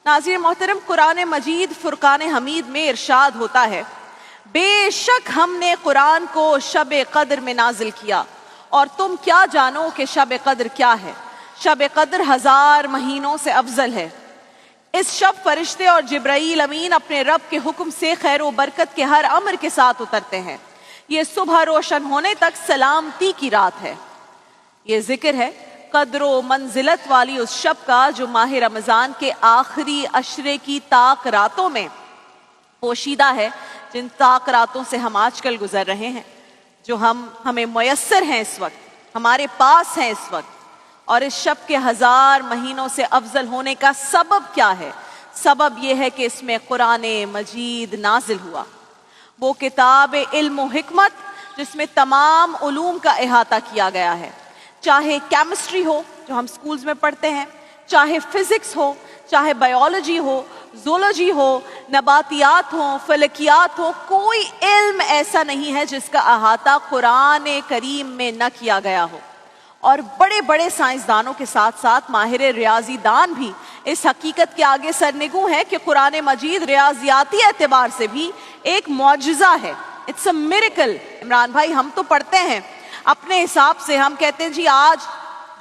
नाज़रीन मोहतरम, कुरान मजीद फुरकान हमीद में इरशाद होता है, बेशक हमने कुरान को शब कद्र में नाजिल किया और तुम क्या जानो कि शब कद्र क्या है। शब कद्र 1000 महीनों से अफजल है। इस शब फरिश्ते और जिब्राईल अमीन अपने रब के हुक्म से खैर व बरकत के हर अमर के साथ उतरते हैं। ये सुबह रोशन होने तक सलामती की रात है। ये जिक्र है कद्र मंजिलत वाली उस शब का जो माह रमज़ान के आखिरी अशरे की ताक रातों में पोशीदा है, जिन ताक रातों से हम आजकल गुजर रहे हैं, जो हमें मुयस्सर हैं इस वक्त, हमारे पास हैं इस वक्त। और इस शब के 1000 महीनों से अफजल होने का सबब क्या है? सबब यह है कि इसमें कुरान मजीद नाजिल हुआ, वो किताब इल्म व हिकमत जिसमें तमाम उलूम का इहाता किया गया है। चाहे केमिस्ट्री हो जो हम स्कूल्स में पढ़ते हैं, चाहे फिजिक्स हो, चाहे बायोलॉजी हो, ज़ूलॉजी हो, नबातियात हो, फलकियात हो, कोई इल्म ऐसा नहीं है जिसका अहाता कुरान करीम में न किया गया हो। और बड़े बड़े साइंसदानों के साथ साथ माहिर रियाजी दान भी इस हकीकत के आगे सरनिगू हैं कि कुरान मजीद रियाजियाती एतबार से भी एक मौजज़ा है। It's a miracle. इमरान भाई, हम तो पढ़ते हैं अपने हिसाब से, हम कहते हैं जी आज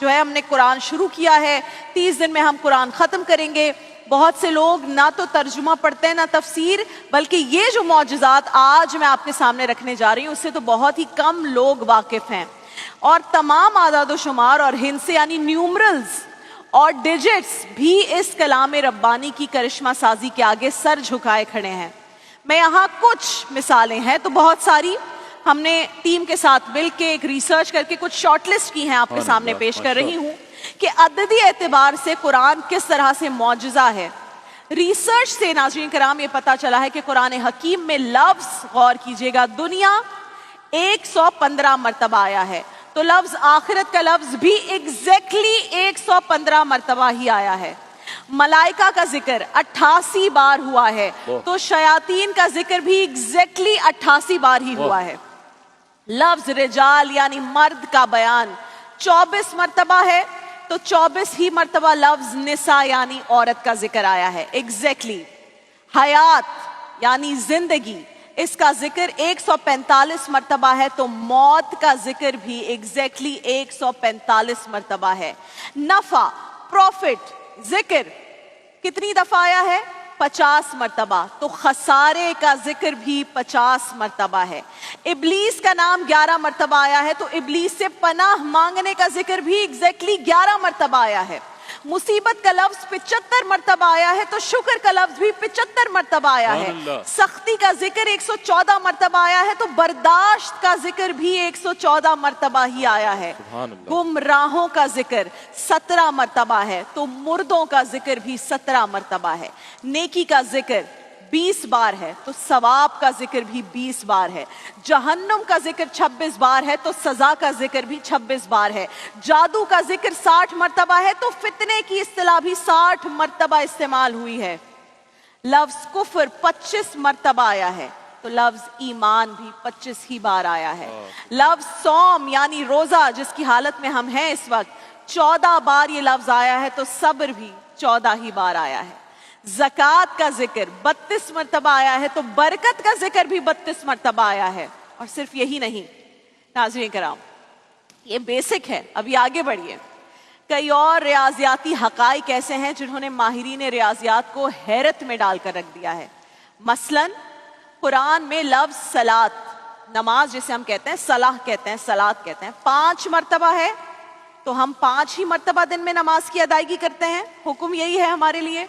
जो है हमने कुरान शुरू किया है, 30 दिन में हम कुरान ख़त्म करेंगे। बहुत से लोग ना तो तर्जुमा पढ़ते हैं ना तफसीर, बल्कि ये जो मौजज़ात आज मैं आपके सामने रखने जा रही हूँ उससे तो बहुत ही कम लोग वाकिफ़ हैं। और तमाम आदाद व शुमार और हिंसे यानी न्यूमरल्स और डिजिट्स भी इस कलाम रब्बानी की करिश्मा साजी के आगे सर झुकाए खड़े हैं। मैं यहाँ कुछ मिसालें हैं तो बहुत सारी हमने टीम के साथ मिलकर एक रिसर्च करके कुछ शॉर्टलिस्ट की हैं, आपके सामने पेश कर रही हूँ कि अददी एतबार से कुरान किस तरह से मौजज़ा है। रिसर्च से नाज़रीन कराम ये पता चला है कि कुरान हकीम में लफ्ज़, गौर कीजिएगा, दुनिया 115 मरतबा आया है, तो लफ्ज़ आखिरत का लफ्ज़ भी एग्जैक्टली 115 मरतबा ही आया है। मलाइका का जिक्र 88 बार हुआ है, तो शयातीन का जिक्र भी एग्जैक्टली 88 बार ही हुआ है। लफ्ज़ रिजाल यानी मर्द का बयान 24 मरतबा है, तो 24 ही मरतबा लफ्ज़ निसा यानी औरत का जिक्र आया है एग्जैक्टली। हयात यानी जिंदगी, इसका जिक्र 145 मरतबा है, तो मौत का जिक्र भी एग्जैक्टली 145 मरतबा है। नफा, प्रॉफिट, जिक्र कितनी दफा आया है? 50 मरतबा, तो खसारे का जिक्र भी 50 मरतबा है। इब्लीस का नाम 11 मरतबा आया है, तो इब्लीस से पनाह मांगने का जिक्र भी एग्जैक्टली 11 मरतबा आया है। मुसीबत का लफ्ज 75 मरतबा आया है, तो शुक्र का लफ्ज भी 75 मरतबा आया है। सख्ती का जिक्र 114 मरतबा आया है, तो बर्दाश्त का जिक्र भी 114 मरतबा ही आया है। गुमराहों का जिक्र 17 मरतबा है, तो मुर्दों का जिक्र भी 17 मरतबा है। नेकी का जिक्र 20 बार है, तो सवाब का जिक्र भी 20 बार है। जहन्नुम का जिक्र 26 बार है, तो सजा का जिक्र भी 26 बार है। जादू का जिक्र 60 मरतबा है, तो फितने की इस्तिलाह भी 60 मरतबा इस्तेमाल हुई है। लफ्ज कुफ्र 25 मरतबा आया है, तो लफ्ज ईमान भी 25 ही बार आया है। लफ्ज सौम यानी रोजा, जिसकी हालत में हम हैं इस वक्त, 14 बार ये लफ्ज आया है, तो सब्र भी 14 ही बार आया है। ज़कात का जिक्र 32 मरतबा आया है, तो बरकत का जिक्र भी 32 मरतबा आया है। और सिर्फ यही नहीं नाज़रीन कराम, ये बेसिक है, अभी आगे बढ़िए। कई और रियाजियाती हकाइक ऐसे हैं जिन्होंने माहिरीन रियाजियात को हैरत में डालकर रख दिया है। मसलन कुरान में लफ्ज़ सलात, नमाज जिसे हम कहते हैं, सलाह कहते हैं, सलात कहते हैं, 5 मरतबा है, तो हम 5 ही मरतबा दिन में नमाज की अदायगी करते हैं। हुक्म यही है हमारे लिए।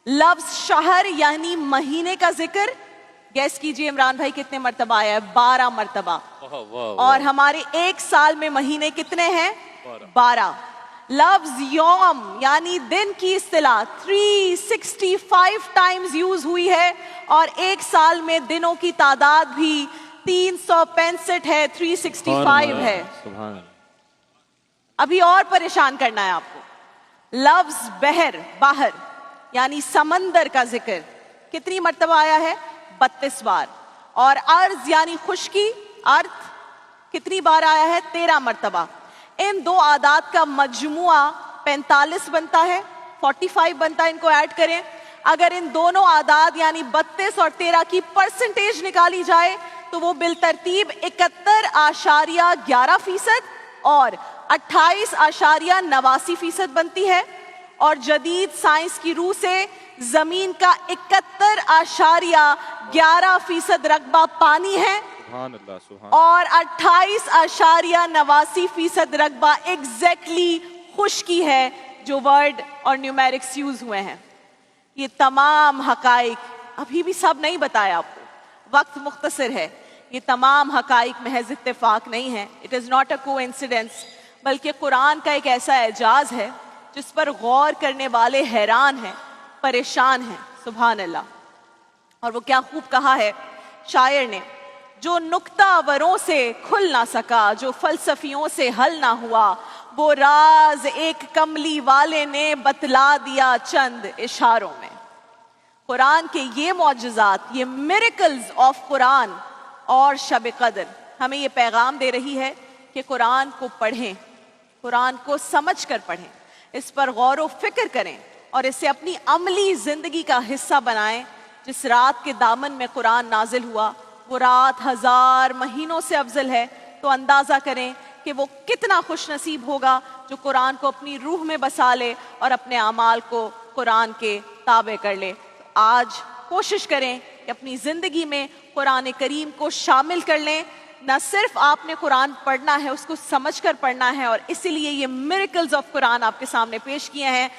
लफ्ज शहर यानी महीने का जिक्र, गैस कीजिए इमरान भाई कितने मरतबा आया है? 12 मरतबा। और हमारे एक साल में महीने कितने हैं? 12। लफ्ज यौम यानी दिन की इस्तिलाह 365 टाइम्स यूज हुई है, और एक साल में दिनों की तादाद भी 365 है, 365 है। अभी और परेशान करना है आपको। लफ्ज बहर, बाहर यानी समंदर का जिक्र कितनी मरतबा आया है? 32 बार। और अर्ज यानी खुश्की, अर्थ कितनी बार आया है? 13 मरतबा। इन दो आदात का मजमुआ 45 बनता है, 45 बनता है, इनको ऐड करें. अगर इन दोनों आदाद यानी 32 और 13 की परसेंटेज निकाली जाए तो वो बिलतरतीब 71.11% और 28.89% बनती है. और जदीद साइंस की रूह से जमीन का 71.11% रकबा पानी है और 28.89% रकबा एग्जैक्टली खुश्की है, जो वर्ड और न्यूमेरिक्स यूज हुए हैं. ये तमाम हकाइक अभी भी सब नहीं बताया आपको, वक्त मुख्तसर है. ये तमाम हकाइक महज इत्तेफाक नहीं है, it is not a coincidence, बल्कि कुरान का एक ऐसा एजाज है जिस पर गौर करने वाले हैरान हैं, परेशान हैं. सुभान अल्लाह. और वो क्या खूब कहा है शायर ने, जो नुक्तावरों से खुल ना सका, जो फलसफियों से हल ना हुआ, वो राज एक कमली वाले ने बतला दिया चंद इशारों में. कुरान के ये मौजज़ात, ये मिरेकल्स ऑफ कुरान और शब कदर हमें ये पैगाम दे रही है कि कुरान को पढ़ें, कुरान को समझ कर पढ़ें, इस पर गौर व फिक्र करें और इसे अपनी अमली ज़िंदगी का हिस्सा बनाएं. जिस रात के दामन में कुरान नाजिल हुआ वो रात 1000 महीनों से अफजल है, तो अंदाज़ा करें कि वो कितना खुश नसीब होगा जो कुरान को अपनी रूह में बसा ले और अपने आमाल को कुरान के ताबे कर ले. तो आज कोशिश करें कि अपनी ज़िंदगी में कुरान करीम को शामिल कर लें. न सिर्फ आपने कुरान पढ़ना है, उसको समझ कर पढ़ना है, और इसीलिए ये मिरेकल्स ऑफ कुरान आपके सामने पेश किए हैं.